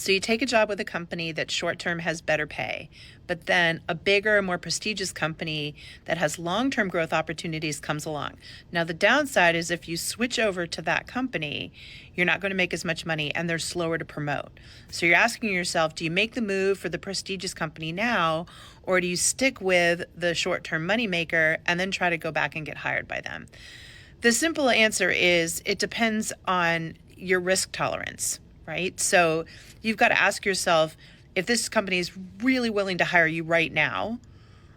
So you take a job with a company that short term has better pay, but then a bigger, more prestigious company that has long term growth opportunities comes along. Now, the downside is if you switch over to that company, you're not going to make as much money and they're slower to promote. So you're asking yourself, do you make the move for the prestigious company now, or do you stick with the short term moneymaker and then try to go back and get hired by them? The simple answer is it depends on your risk tolerance, right? So you've got to ask yourself, if this company is really willing to hire you right now,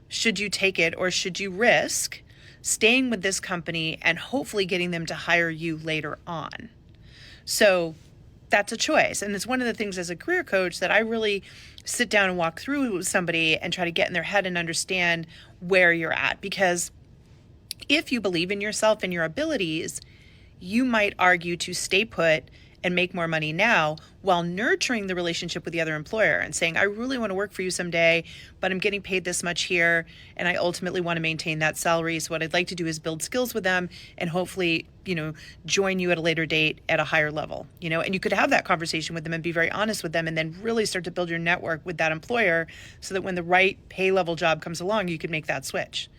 should you take it, or should you risk staying with this company and hopefully getting them to hire you later on? So that's a choice. And it's one of the things as a career coach that I really sit down and walk through with somebody and try to get in their head and understand where you're at. Because if you believe in yourself and your abilities, you might argue to stay put and make more money now while nurturing the relationship with the other employer and saying, I really want to work for you someday, but I'm getting paid this much here, and I ultimately want to maintain that salary. So what I'd like to do is build skills with them and hopefully, join you at a later date at a higher level, and you could have that conversation with them and be very honest with them and then really start to build your network with that employer so that when the right pay level job comes along, you can make that switch.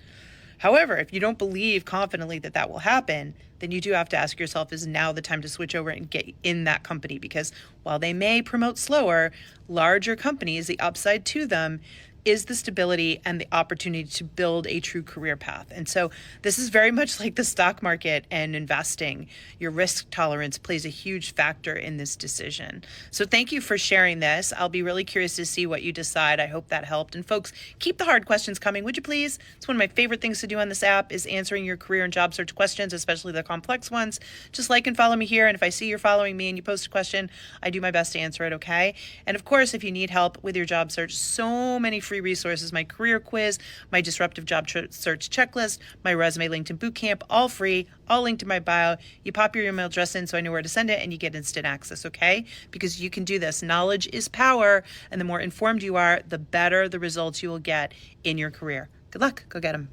However, if you don't believe confidently that that will happen, then you do have to ask yourself, is now the time to switch over and get in that company? Because while they may promote slower, larger companies, the upside to them is the stability and the opportunity to build a true career path. And so this is very much like the stock market and investing. Your risk tolerance plays a huge factor in this decision. So thank you for sharing this. I'll be really curious to see what you decide. I hope that helped. And folks, keep the hard questions coming, would you please? It's one of my favorite things to do on this app is answering your career and job search questions, especially the complex ones. Just like and follow me here. And if I see you're following me and you post a question, I do my best to answer it, okay? And of course, if you need help with your job search, so many free resources, my career quiz, my disruptive job search checklist, my resume LinkedIn bootcamp, all free, all linked in my bio. You pop your email address in so I know where to send it and you get instant access, okay? Because you can do this. Knowledge is power, and the more informed you are, the better the results you will get in your career. Good luck. Go get them.